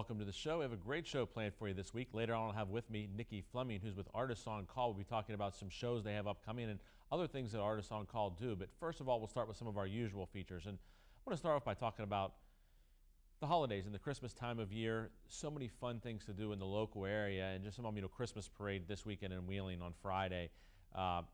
welcome to the show. We have a great show planned for you this week. Later on, I'll have with me Nikki, Fleming, who's with Artists on Call. We'll be talking about some shows they have upcoming and other things that Artists on Call do. But first of all, we'll start with some of our usual features. And I want to start off by talking about the holidays and the Christmas time of year. So many fun things to do in the local area, and just some, Christmas parade this weekend in Wheeling on Friday.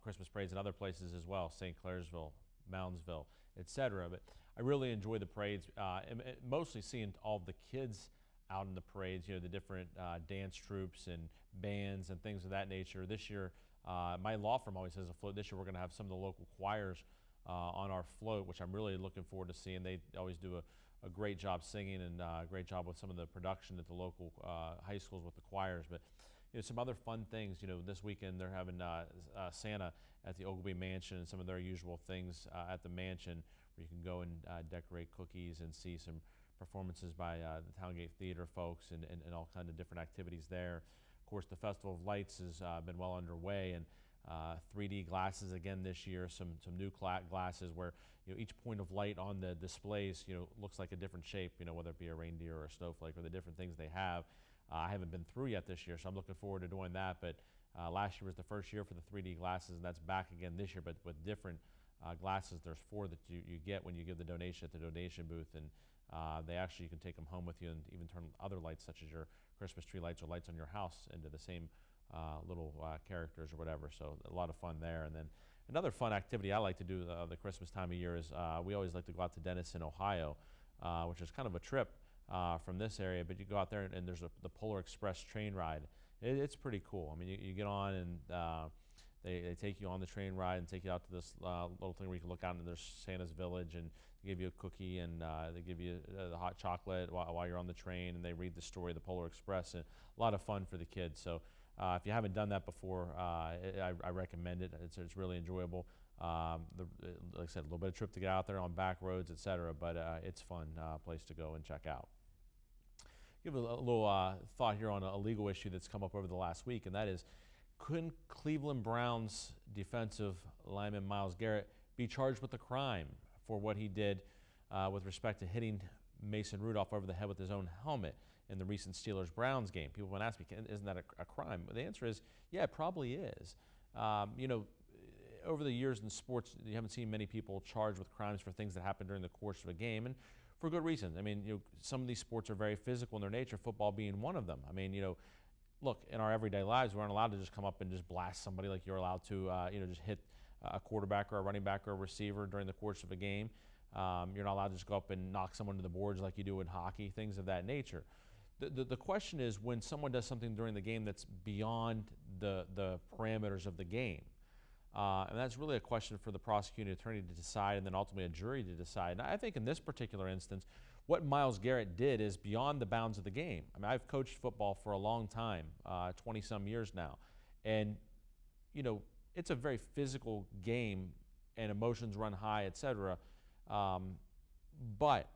Christmas parades in other places as well, St. Clairsville, Moundsville, etc. But I really enjoy the parades, and mostly seeing all the kids out in the parades, the different dance troupes and bands and things of that nature. This year, my law firm always has a float. This year we're going to have some of the local choirs on our float, which I'm really looking forward to seeing. They always do a great job singing and a great job with some of the production at the local high schools with the choirs. But some other fun things. This weekend they're having Santa at the Ogilvy Mansion and some of their usual things at the mansion, where you can go and decorate cookies and see some performances by the Towngate Theater folks and all kinds of different activities there. Of course, the Festival of Lights has been well underway, and 3D glasses again this year, some new glasses where each point of light on the displays looks like a different shape, whether it be a reindeer or a snowflake or the different things they have. I haven't been through yet this year, so I'm looking forward to doing that. But last year was the first year for the 3D glasses, and that's back again this year, but with different glasses. There's 4 that you get when you give the donation at the donation booth, and you can take them home with you and even turn other lights, such as your Christmas tree lights or lights on your house, into the same little characters or whatever. So a lot of fun there. And then another fun activity I like to do the Christmas time of year is we always like to go out to Denison, Ohio, which is kind of a trip from this area, but you go out there and there's the Polar Express train ride. It's pretty cool. I mean, you get on and they take you on the train ride and take you out to this little thing where you can look out and there's Santa's village, and they give you a cookie, and they give you the hot chocolate while you're on the train, and they read the story of the Polar Express, and a lot of fun for the kids. So if you haven't done that before, I recommend it. It's really enjoyable. Like I said, a little bit of trip to get out there on back roads, etc. But it's a fun place to go and check out. Give a little thought here on a legal issue that's come up over the last week, and that is, couldn't Cleveland Browns defensive lineman Myles Garrett be charged with a crime for what he did with respect to hitting Mason Rudolph over the head with his own helmet in the recent Steelers-Browns game? People have been asking me, isn't that a crime? The answer is, yeah, it probably is. Over the years in sports, you haven't seen many people charged with crimes for things that happen during the course of a game, and for good reason. I mean, some of these sports are very physical in their nature, football being one of them. I mean, look, in our everyday lives, we aren't allowed to just come up and just blast somebody like you're allowed to, just hit a quarterback or a running back or a receiver during the course of a game. You're not allowed to just go up and knock someone to the boards like you do in hockey, things of that nature. The question is, when someone does something during the game that's beyond the parameters of the game. And that's really a question for the prosecuting attorney to decide, and then ultimately a jury to decide. And I think in this particular instance, what Myles Garrett did is beyond the bounds of the game. I mean, I've coached football for a long time, 20-some years now. And, it's a very physical game, and emotions run high, etc. But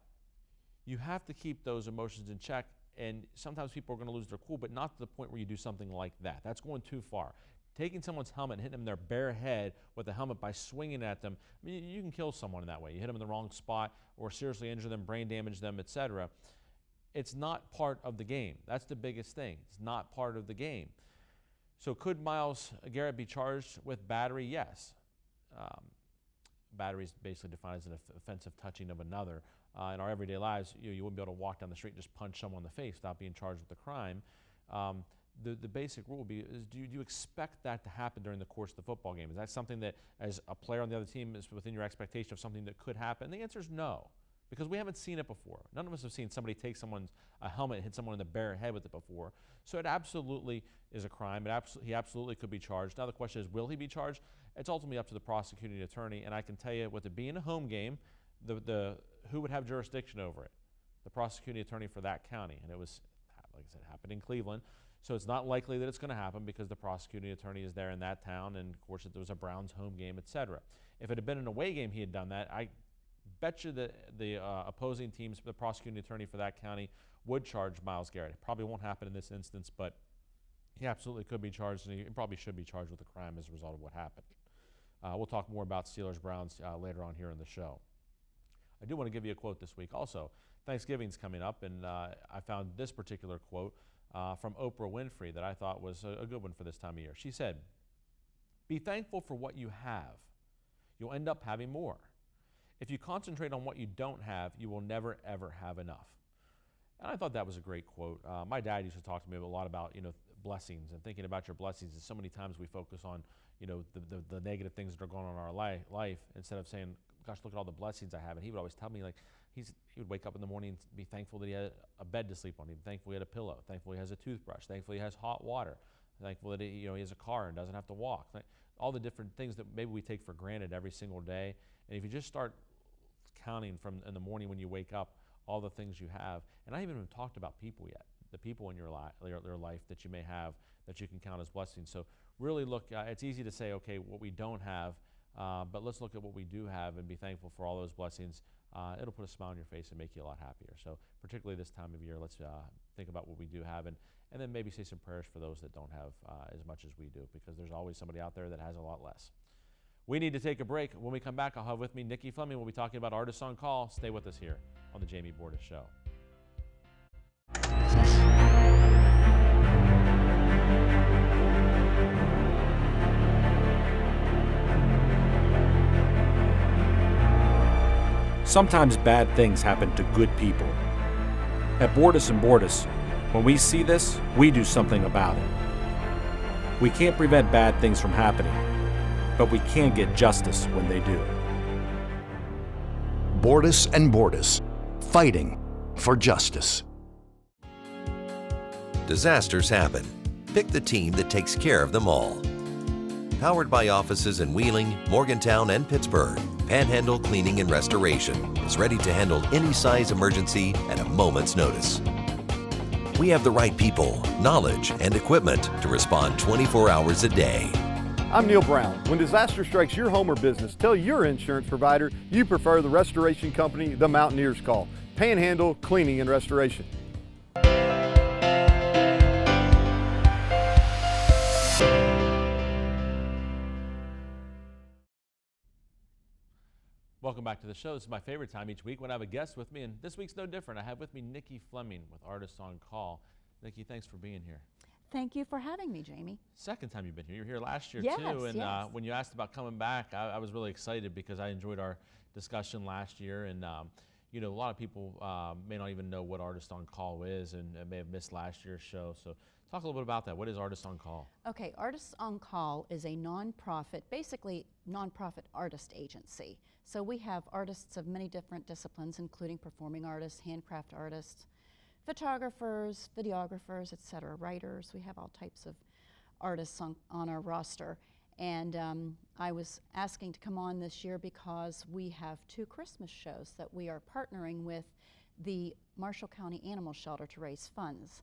you have to keep those emotions in check, and sometimes people are going to lose their cool, but not to the point where you do something like that. That's going too far. Taking someone's helmet and hitting them in their bare head with the helmet by swinging at them, I mean, you can kill someone in that way. You hit them in the wrong spot or seriously injure them, brain damage them, etc. It's not part of the game. That's the biggest thing. It's not part of the game. So could Myles Garrett be charged with battery? Yes. Battery is basically defined as an offensive touching of another. In our everyday lives, you wouldn't be able to walk down the street and just punch someone in the face without being charged with the crime. The basic rule would be, do you expect that to happen during the course of the football game? Is that something that, as a player on the other team, is within your expectation of something that could happen? And the answer is no, because we haven't seen it before. None of us have seen somebody take someone's helmet and hit someone in the bare head with it before. So it absolutely is a crime. He absolutely could be charged. Now the question is, will he be charged? It's ultimately up to the prosecuting attorney, and I can tell you, with it being a home game, who would have jurisdiction over it? The prosecuting attorney for that county, and it was, like I said, happened in Cleveland. So it's not likely that it's going to happen because the prosecuting attorney is there in that town, and of course there was a Browns home game, etc. If it had been an away game he had done that, I bet you that the opposing teams, the prosecuting attorney for that county, would charge Myles Garrett. It probably won't happen in this instance, but he absolutely could be charged, and he probably should be charged with a crime as a result of what happened. We'll talk more about Steelers-Browns later on here in the show. I do want to give you a quote this week. Also, Thanksgiving's coming up, and I found this particular quote from Oprah Winfrey that I thought was a good one for this time of year. She said, "Be thankful for what you have. You'll end up having more. If you concentrate on what you don't have, you will never, ever have enough." And I thought that was a great quote. My dad used to talk to me a lot about, blessings and thinking about your blessings. And so many times we focus on, the negative things that are going on in our life instead of saying, gosh, look at all the blessings I have. And he would always tell me, like, he would wake up in the morning and be thankful that he had a bed to sleep on. He'd be thankful he had a pillow. Thankful he has a toothbrush. Thankful he has hot water. Thankful that he has a car and doesn't have to walk. All the different things that maybe we take for granted every single day. And if you just start counting from in the morning when you wake up, all the things you have, and I haven't even talked about people yet, the people in your life that you may have that you can count as blessings. So really look, it's easy to say, okay, what we don't have, but let's look at what we do have and be thankful for all those blessings. It'll put a smile on your face and make you a lot happier. So particularly this time of year, let's think about what we do have and then maybe say some prayers for those that don't have as much as we do, because there's always somebody out there that has a lot less. We need to take a break. When we come back, I'll have with me Nikki Fleming. We'll be talking about Artists on Call. Stay with us here on the Jamie Bordas Show. Sometimes bad things happen to good people. At Bordas & Bordas, when we see this, we do something about it. We can't prevent bad things from happening, but we can get justice when they do. Bordas & Bordas, fighting for justice. Disasters happen. Pick the team that takes care of them all. Powered by offices in Wheeling, Morgantown, and Pittsburgh, Panhandle Cleaning and Restoration is ready to handle any size emergency at a moment's notice. We have the right people, knowledge, and equipment to respond 24 hours a day. I'm Neil Brown. When disaster strikes your home or business, tell your insurance provider you prefer the restoration company the Mountaineers call, Panhandle Cleaning and Restoration. Welcome back to the show. This is my favorite time each week when I have a guest with me, and this week's no different. I have with me Nikki Fleming with Artists on Call. Nikki, thanks for being here. Thank you for having me, Jamie. Second time you've been here. You were here last year Yes, too, and yes. When you asked about coming back, I was really excited because I enjoyed our discussion last year, and a lot of people may not even know what Artists on Call is and may have missed last year's show. So talk a little bit about that. What is Artists on Call? Okay, Artists on Call is a nonprofit, basically nonprofit artist agency. So we have artists of many different disciplines, including performing artists, handcraft artists, photographers, videographers, etc., writers. We have all types of artists on our roster. And I was asking to come on this year because we have 2 Christmas shows that we are partnering with the Marshall County Animal Shelter to raise funds.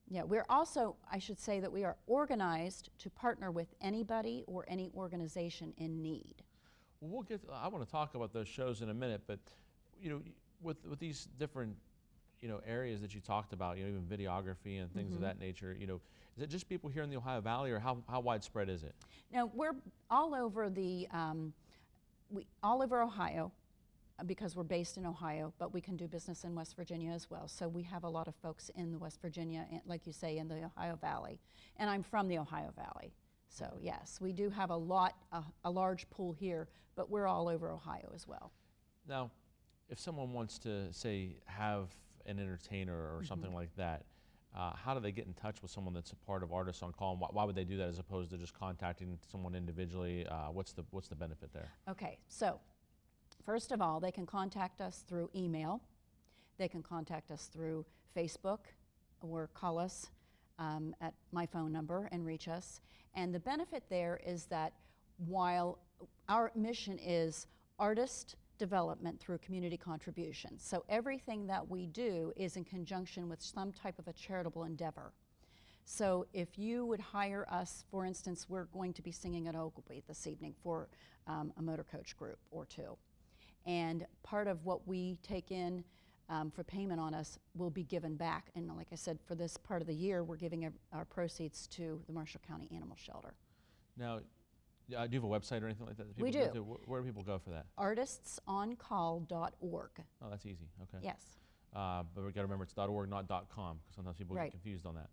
Yeah, we're also, I should say that we are organized to partner with anybody or any organization in need. Well, I want to talk about those shows in a minute, but with these different areas that you talked about, even videography and things of that nature, is it just people here in the Ohio Valley, or how widespread is it? Now we're all over all over Ohio, because we're based in Ohio, but we can do business in West Virginia as well. So we have a lot of folks in the West Virginia, and, like you say, in the Ohio Valley. And I'm from the Ohio Valley. So yes, we do have a large pool here, but we're all over Ohio as well. Now, if someone wants to, say, have an entertainer or something like that, how do they get in touch with someone that's a part of Artists on Call, and why would they do that as opposed to just contacting someone individually? What's the benefit there? Okay, so first of all, they can contact us through email. They can contact us through Facebook or call us at my phone number and reach us. And the benefit there is that while our mission is artist development through community contribution, so everything that we do is in conjunction with some type of a charitable endeavor. So if you would hire us, for instance, we're going to be singing at Ogleby this evening for a motor coach group or 2. And part of what we take in for payment on us will be given back. And like I said, for this part of the year, we're giving our proceeds to the Marshall County Animal Shelter. Now, Do you have a website or anything like that? We people do. Go to? Where do people go for that? artistsoncall.org. Oh, that's easy. Okay. Yes. But we got to remember it's .org, not .com, because sometimes people Right. get confused on that.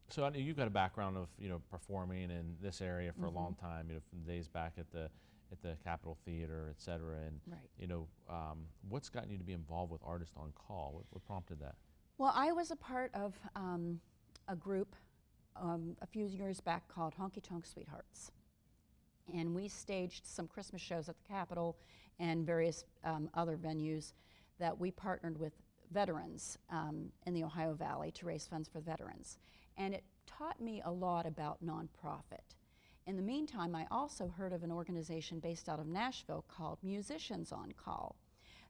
So I know you've got a background of performing in this area for a long time. From days back at the Capitol Theater, et cetera. And Right. What's gotten you to be involved with Artist on Call? What prompted that? Well, I was a part of a group a few years back called Honky Tonk Sweethearts. And we staged some Christmas shows at the Capitol and various other venues that we partnered with veterans in the Ohio Valley to raise funds for veterans. And it taught me a lot about nonprofit. In the meantime, I also heard of an organization based out of Nashville called Musicians on Call.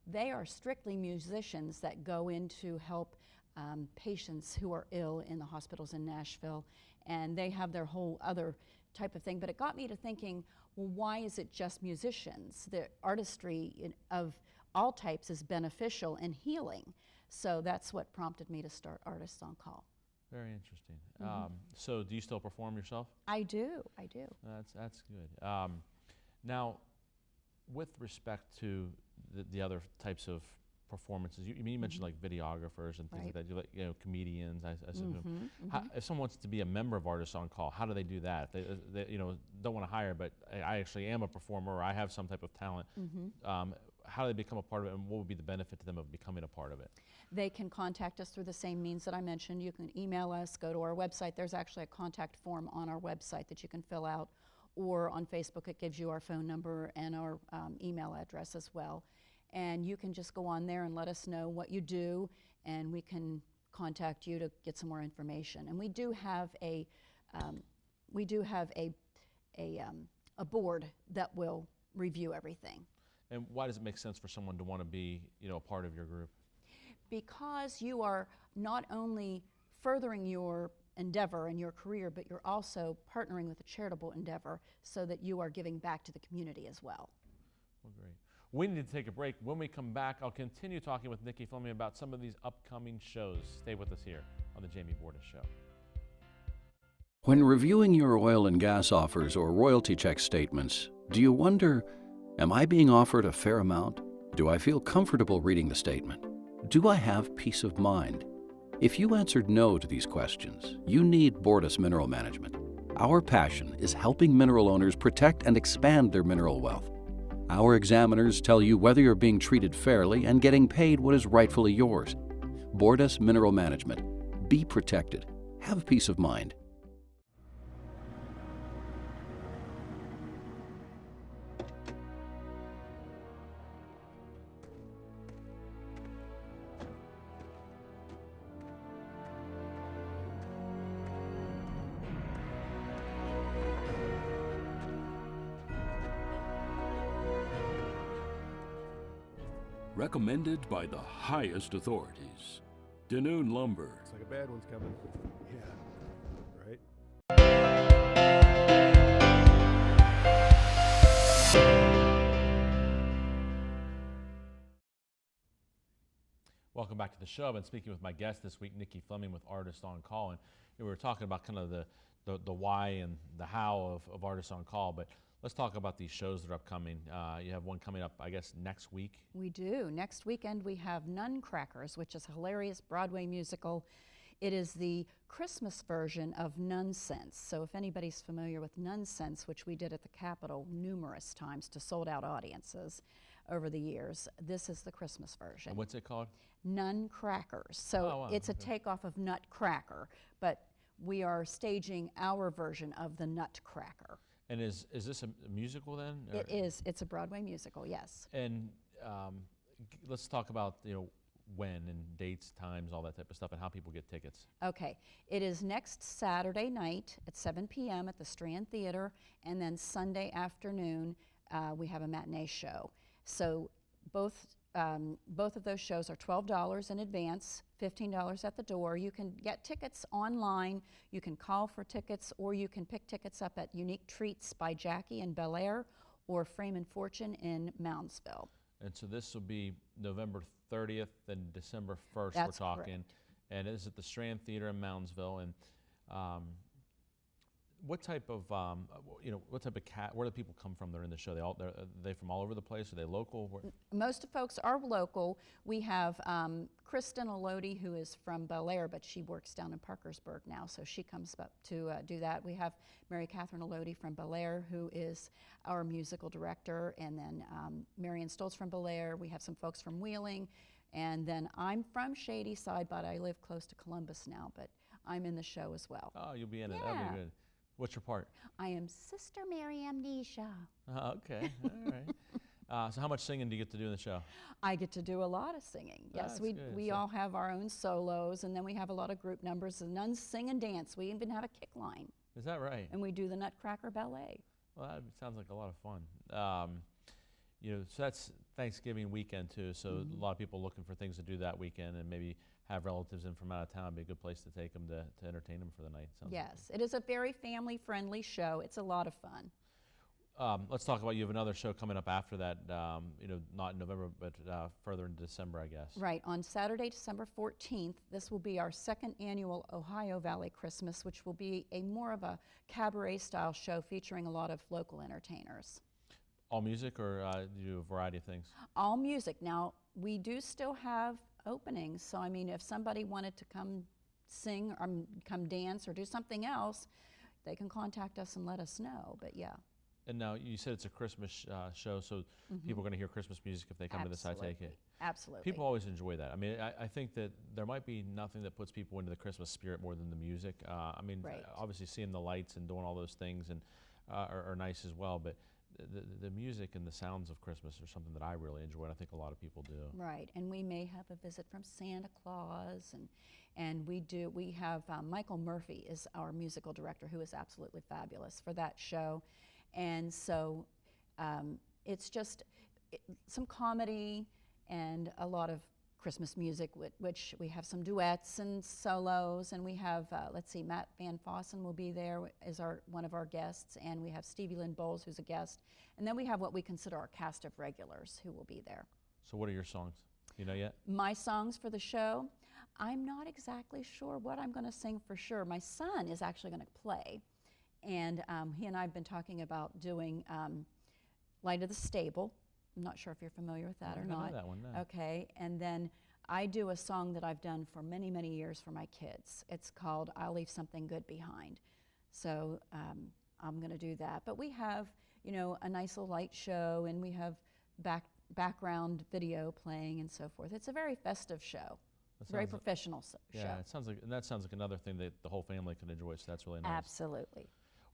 They are strictly musicians that go in to help patients who are ill in the hospitals in Nashville, and they have their whole other type of thing. But it got me to thinking, well, why is it just musicians? The artistry of all types is beneficial and healing. So that's what prompted me to start Artists on Call. Very interesting. So do you still perform yourself? I do. That's good. Now, with respect to the other types of performances, you mentioned like videographers and things like that. You like comedians. I assume. If someone wants to be a member of Artists on Call, how do they do that? If they don't want to hire, but I actually am a performer, or I have some type of talent. How do they become a part of it, and what would be the benefit to them of becoming a part of it? They can contact us through the same means that I mentioned. You can email us, go to our website. There's actually a contact form on our website that you can fill out, or on Facebook it gives you our phone number and our email address as well. And you can just go on there and let us know what you do, and we can contact you to get some more information. And we do have a board that will review everything. And why does it make sense for someone to want to be a part of your group? Because you are not only furthering your endeavor and your career, but you're also partnering with a charitable endeavor so that you are giving back to the community as well. Well, great. We need to take a break. When we come back, I'll continue talking with Nikki Fleming about some of these upcoming shows. Stay with us here on the Jamie Bordas Show. When reviewing your oil and gas offers or royalty check statements, do you wonder, am I being offered a fair amount? Do I feel comfortable reading the statement? Do I have peace of mind? If you answered no to these questions, you need Bordas Mineral Management. Our passion is helping mineral owners protect and expand their mineral wealth. Our examiners tell you whether you're being treated fairly and getting paid what is rightfully yours. Bordas Mineral Management. Be protected. Have peace of mind. Recommended by the highest authorities. Danoon Lumber. It's like a bad one's coming. Yeah. Right? Welcome back to the show. I've been speaking with my guest this week, Nikki Fleming with Artists on Call, and we were talking about kind of the why and the how of Artists on Call, but let's talk about these shows that are upcoming. You have one coming up, I guess, next week. We do. Next weekend we have Nuncrackers, which is a hilarious Broadway musical. It is the Christmas version of Nonsense. So if anybody's familiar with Nonsense, which we did at the Capitol numerous times to sold-out audiences over the years, this is the Christmas version. And what's it called? Nuncrackers. So it's a takeoff of Nutcracker, but we are staging our version of the Nutcracker. And is this a musical then? It is. It's a Broadway musical, yes. And let's talk about when and dates, times, all that type of stuff, and how people get tickets. Okay. It is next Saturday night at 7 p.m. at the Strand Theater, and then Sunday afternoon we have a matinee show. So both of those shows are $12 in advance, $15 at the door. You can get tickets online, you can call for tickets, or you can pick tickets up at Unique Treats by Jackie in Bel Air or Frame and Fortune in Moundsville. And so this will be November 30th and December 1st. That's we're talking. correct. And it is at the Strand Theater in Moundsville. And What type of what type of cat? Where do people come from? They're in the show. Are they from all over the place? Are they local? Most folks are local. We have Kristen Elodie, who is from Bel Air, but she works down in Parkersburg now, so she comes up to do that. We have Mary Catherine Elodie from Bel Air, who is our musical director, and then Marion Stoltz from Bel Air. We have some folks from Wheeling, and then I'm from Shady Side, but I live close to Columbus now, but I'm in the show as well. Oh, you'll be in it. Yeah. That'll be good. What's your part? I am Sister Mary Amnesia. Okay, all right. So how much singing do you get to do in the show? I get to do a lot of singing. Yes, That's we good. we all have our own solos, and then we have a lot of group numbers, and nuns sing and dance. We even have a kick line, Is that right? and we do the Nutcracker Ballet. Well, that sounds like a lot of fun. So that's Thanksgiving weekend too. So a lot of people looking for things to do that weekend, and maybe have relatives in from out of town. It'd be a good place to take them to entertain them for the night. Yes, it is a very family-friendly show. It's a lot of fun. Let's talk about, you have another show coming up after that, not in November, but further in December, I guess. Right, on Saturday, December 14th, this will be our second annual Ohio Valley Christmas, which will be more of a cabaret-style show featuring a lot of local entertainers. All music, or do you do a variety of things? All music. Now, we do still have openings, so I mean, if somebody wanted to come sing or come dance or do something else, they can contact us and let us know, but yeah. And now you said it's a Christmas show, so people are going to hear Christmas music if they come to this, I take it. Absolutely. People always enjoy that. I mean, I think that there might be nothing that puts people into the Christmas spirit more than the music. I mean, Right. Obviously seeing the lights and doing all those things and are nice as well, but the music and the sounds of Christmas are something that I really enjoy, and I think a lot of people do. Right, and we may have a visit from Santa Claus, and we have Michael Murphy is our musical director, who is absolutely fabulous for that show, and so it's just some comedy and a lot of Christmas music, which we have some duets and solos, and we have, let's see, Matt Van Fossen will be there as one of our guests, and we have Stevie Lynn Bowles, who's a guest, and then we have what we consider our cast of regulars who will be there. So what are your songs? You know yet? My songs for the show, I'm not exactly sure what I'm going to sing for sure. My son is actually going to play, and he and I have been talking about doing Light of the Stable. I'm not sure if you're familiar with that or not. I know that one, no. Okay, and then I do a song that I've done for many, many years for my kids. It's called I'll Leave Something Good Behind. So I'm going to do that. But we have, a nice little light show, and we have background video playing and so forth. It's a very festive show, very professional show. Yeah, that sounds like another thing that the whole family can enjoy, so that's really nice. Absolutely.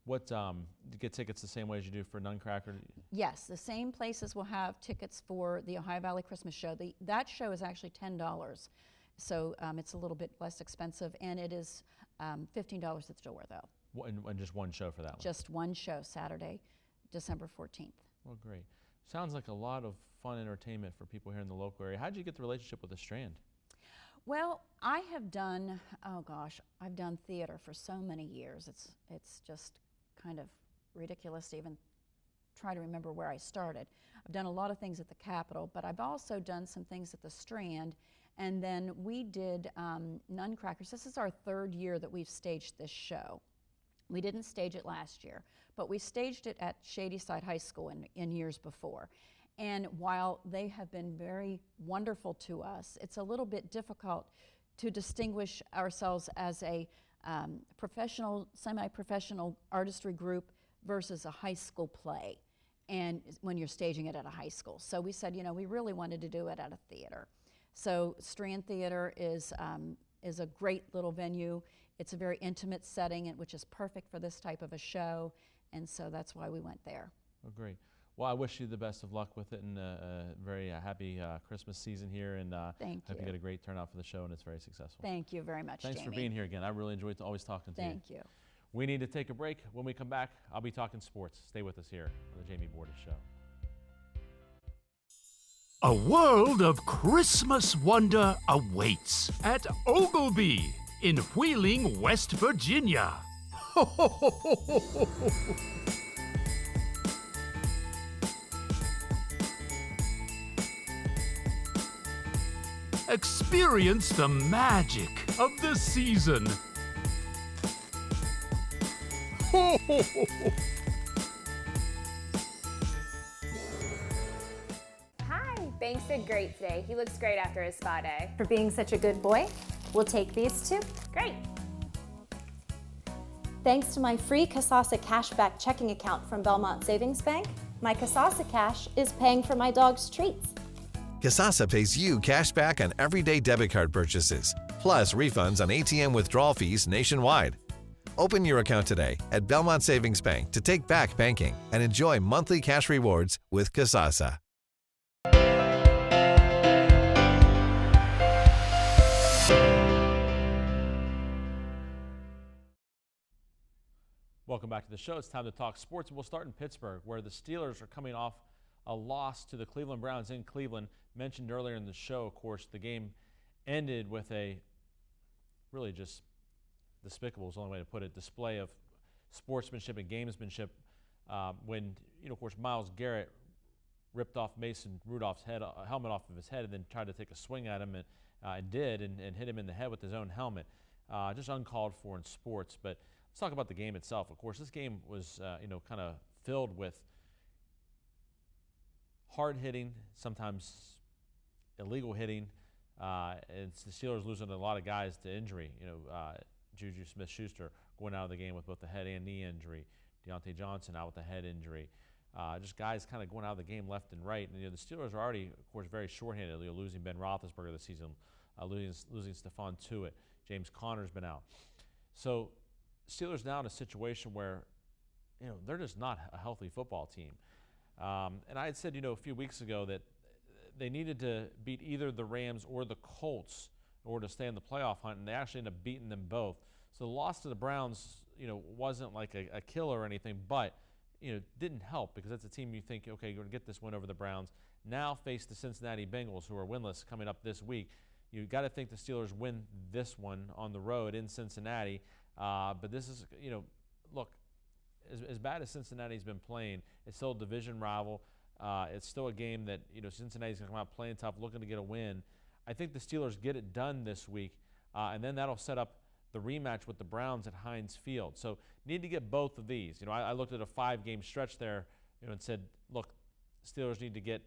What, do you get tickets the same way as you do for Nutcracker? Yes, the same places will have tickets for the Ohio Valley Christmas show. That show is actually $10, so it's a little bit less expensive, and it is $15 at the door, though. And just one show for that one? Just one show, Saturday, December 14th. Well, great. Sounds like a lot of fun entertainment for people here in the local area. How did you get the relationship with the Strand? Well, I have done, I've done theater for so many years. It's just kind of ridiculous to even try to remember where I started. I've done a lot of things at the Capitol, but I've also done some things at the Strand, and then we did Nutcrackers. This is our third year that we've staged this show. We didn't stage it last year, but we staged it at Shadyside High School in years before. And while they have been very wonderful to us, it's a little bit difficult to distinguish ourselves as a professional, semi-professional artistry group versus a high school play, and when you're staging it at a high school. So we said, we really wanted to do it at a theater. So Strand Theater is a great little venue. It's a very intimate setting, which is perfect for this type of a show, and so that's why we went there. Oh, great. Well, I wish you the best of luck with it, and a very happy Christmas season here, and Thank hope you. you get a great turnout for the show, and it's very successful. Thank you very much, Thanks Jamie. for being here again. I really enjoyed always talking to you. Thank you. We need to take a break. When we come back, I'll be talking sports. Stay with us here on the Jamie Bordas Show. A world of Christmas wonder awaits at Ogilvy in Wheeling, West Virginia. Experience the magic of the season. Ho, Hi, Banks did great today. He looks great after his spa day. For being such a good boy, we'll take these two. Great. Thanks to my free Kasasa cashback checking account from Belmont Savings Bank, my Kasasa cash is paying for my dog's treats. Kasasa pays you cash back on everyday debit card purchases, plus refunds on ATM withdrawal fees nationwide. Open your account today at Belmont Savings Bank to take back banking and enjoy monthly cash rewards with Kasasa. Welcome back to the show. It's time to talk sports. We'll start in Pittsburgh, where the Steelers are coming off a loss to the Cleveland Browns in Cleveland. Mentioned earlier in the show, of course, the game ended with a really just despicable is the only way to put it, display of sportsmanship and gamesmanship when, of course, Myles Garrett ripped off Mason Rudolph's helmet off of his head and then tried to take a swing at him and did and hit him in the head with his own helmet. Just uncalled for in sports. But let's talk about the game itself. Of course, this game was, kind of filled with hard hitting, sometimes illegal hitting. And the Steelers losing a lot of guys to injury. Juju Smith-Schuster going out of the game with both the head and knee injury. Deontay Johnson out with a head injury. Just guys kind of going out of the game left and right. And the Steelers are already, of course, very shorthanded. Losing Ben Roethlisberger this season, losing Stephon Tuitt. James Conner's been out. So Steelers now in a situation where, they're just not a healthy football team. And I had said, a few weeks ago that they needed to beat either the Rams or the Colts in order to stay in the playoff hunt, and they actually ended up beating them both. So the loss to the Browns, wasn't like a killer or anything, but, didn't help because that's a team you think, okay, you're going to get this win over the Browns. Now face the Cincinnati Bengals, who are winless coming up this week. You got to think the Steelers win this one on the road in Cincinnati. But this is, look, as bad as Cincinnati's been playing, it's still a division rival. It's still a game that, Cincinnati's going to come out playing tough, looking to get a win. I think the Steelers get it done this week, and then that'll set up the rematch with the Browns at Heinz Field. So need to get both of these. I looked at a 5-game stretch there, and said, look, Steelers need to get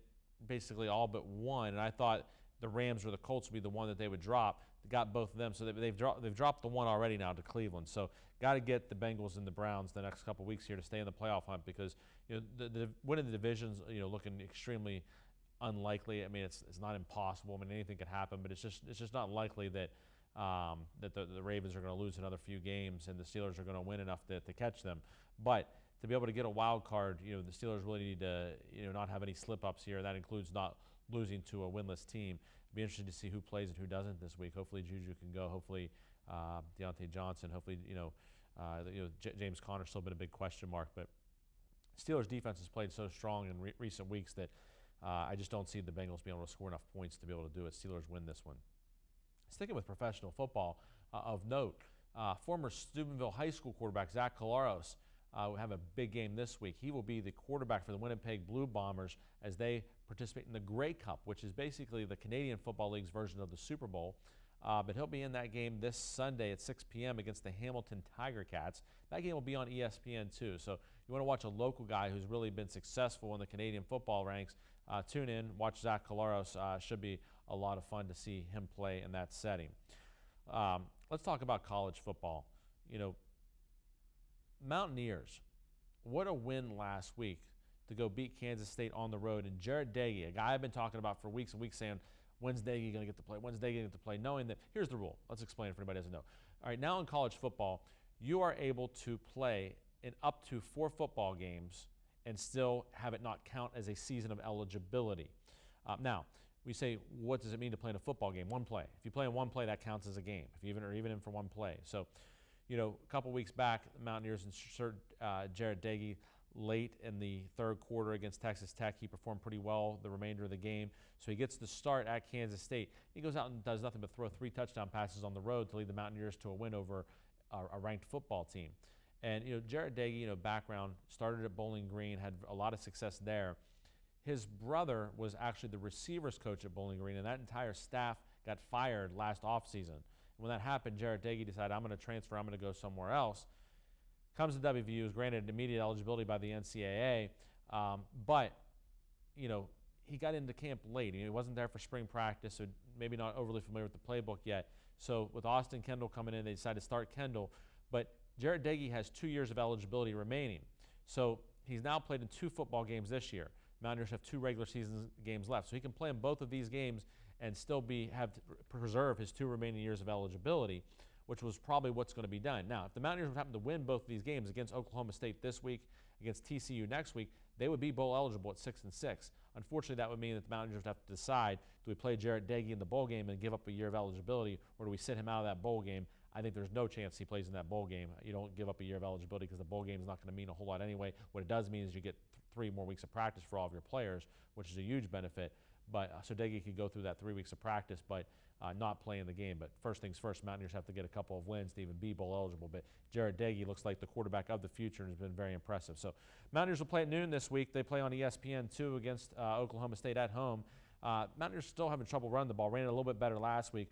basically all but one, and I thought the Rams or the Colts would be the one that they would drop. They got both of them, so they've dropped the one already now to Cleveland. So got to get the Bengals and the Browns the next couple weeks here to stay in the playoff hunt because the winning the divisions, looking extremely unlikely. I mean, it's not impossible. I mean, anything could happen, but it's just not likely that the Ravens are going to lose another few games and the Steelers are going to win enough to catch them. But to be able to get a wild card, the Steelers really need to not have any slip-ups here. That includes not losing to a winless team. It'd be interesting to see who plays and who doesn't this week. Hopefully Juju can go. Hopefully Deontay Johnson. Hopefully James Conner's still been a big question mark. But Steelers defense has played so strong in recent weeks that I just don't see the Bengals being able to score enough points to be able to do it. Steelers win this one. Sticking with professional football, of note, former Steubenville High School quarterback Zach Collaros will have a big game this week. He will be the quarterback for the Winnipeg Blue Bombers as they participate in the Grey Cup, which is basically the Canadian Football League's version of the Super Bowl. But he'll be in that game this Sunday at 6 p.m. against the Hamilton Tiger Cats. That game will be on ESPN too. So you want to watch a local guy who's really been successful in the Canadian football ranks, tune in, watch Zach Collaros. Should be a lot of fun to see him play in that setting. Let's talk about college football. Mountaineers, what a win last week to go beat Kansas State on the road. And Jared Dagey, a guy I've been talking about for weeks and weeks, saying, when's Dagey going to get to play? When's Dagey going to get to play? Knowing that, here's the rule. Let's explain if anybody doesn't know. All right, now in college football, you are able to play in up to 4 football games and still have it not count as a season of eligibility. Now, we say, what does it mean to play in a football game? One play. If you play in one play, that counts as a game, if you even in for one play. So, a couple weeks back, the Mountaineers inserted Jared Dagey late in the third quarter against Texas Tech. He performed pretty well the remainder of the game. So he gets the start at Kansas State. He goes out and does nothing but throw 3 touchdown passes on the road to lead the Mountaineers to a win over a ranked football team. And, Jared Dagey, background, started at Bowling Green, had a lot of success there. His brother was actually the receivers coach at Bowling Green, and that entire staff got fired last offseason. When that happened, Jared Dagey decided, I'm going to transfer, I'm going to go somewhere else. Comes to WVU, is granted immediate eligibility by the NCAA, but he got into camp late. He wasn't there for spring practice, so maybe not overly familiar with the playbook yet. So with Austin Kendall coming in, they decided to start Kendall. But Jarrett Dagey has 2 years of eligibility remaining. So he's now played in 2 football games this year. Mountaineers have 2 regular season games left. So he can play in both of these games and still preserve his 2 remaining years of eligibility, which was probably what's going to be done. Now, if the Mountaineers would happen to win both of these games against Oklahoma State this week, against TCU next week, they would be bowl eligible at 6-6. Unfortunately, that would mean that the Mountaineers would have to decide, do we play Jarrett Dagey in the bowl game and give up a year of eligibility, or do we sit him out of that bowl game? I think there's no chance he plays in that bowl game. You don't give up a year of eligibility because the bowl game is not going to mean a whole lot anyway. What it does mean is you get 3 more weeks of practice for all of your players, which is a huge benefit. But so Dagey could go through that 3 weeks of practice, but not play in the game. But first things first, Mountaineers have to get a couple of wins to even be bowl eligible. But Jarrett Dagey looks like the quarterback of the future and has been very impressive. So Mountaineers will play at noon this week. They play on ESPN2 against Oklahoma State at home. Mountaineers still having trouble running the ball. Ran it a little bit better last week.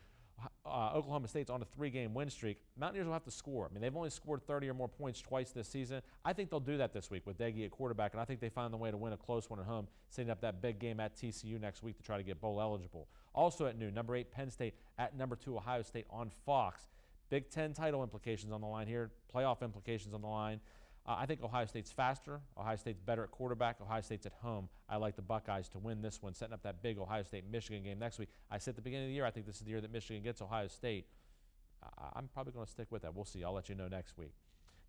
Oklahoma State's on a 3-game win streak. Mountaineers will have to score. I mean, they've only scored 30 or more points twice this season. I think they'll do that this week with Dagey at quarterback, and I think they find the way to win a close one at home, setting up that big game at TCU next week to try to get bowl eligible. Also at noon, number 8 Penn State at number 2 Ohio State on Fox. Big Ten title implications on the line here, playoff implications on the line. I think Ohio State's faster. Ohio State's better at quarterback. Ohio State's at home. I like the Buckeyes to win this one, setting up that big Ohio State-Michigan game next week. I said at the beginning of the year, I think this is the year that Michigan gets Ohio State. I'm probably going to stick with that. We'll see. I'll let you know next week.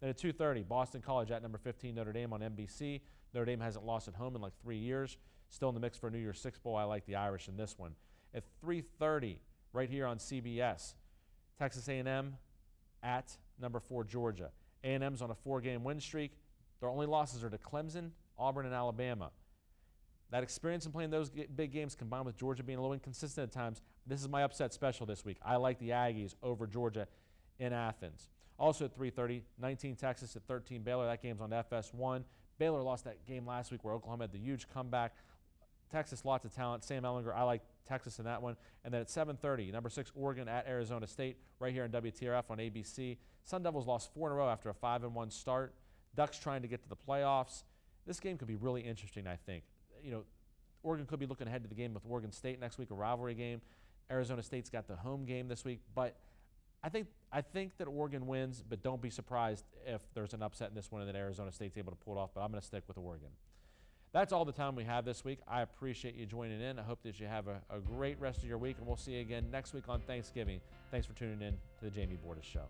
Then at 2:30, Boston College at number 15 Notre Dame on NBC. Notre Dame hasn't lost at home in like 3 years. Still in the mix for a New Year's Six Bowl. I like the Irish in this one. At 3:30, right here on CBS, Texas A&M at number 4 Georgia. A&M's on a 4-game win streak. Their only losses are to Clemson, Auburn, and Alabama. That experience in playing those big games combined with Georgia being a little inconsistent at times, this is my upset special this week. I like the Aggies over Georgia in Athens. Also at 3:30, 19 Texas at 13 Baylor. That game's on FS1. Baylor lost that game last week where Oklahoma had the huge comeback. Texas, lots of talent. Sam Ehlinger, I like Texas in that one. And then at 7:30, number 6 Oregon at Arizona State, right here in WTRF on ABC. Sun Devils lost 4 in a row after a 5-1 start. Ducks trying to get to the playoffs. This game could be really interesting, I think. Oregon could be looking ahead to the game with Oregon State next week, a rivalry game. Arizona State's got the home game this week. But I think that Oregon wins, but don't be surprised if there's an upset in this one and that Arizona State's able to pull it off. But I'm going to stick with Oregon. That's all the time we have this week. I appreciate you joining in. I hope that you have a great rest of your week, and we'll see you again next week on Thanksgiving. Thanks for tuning in to the Jamie Bordas Show.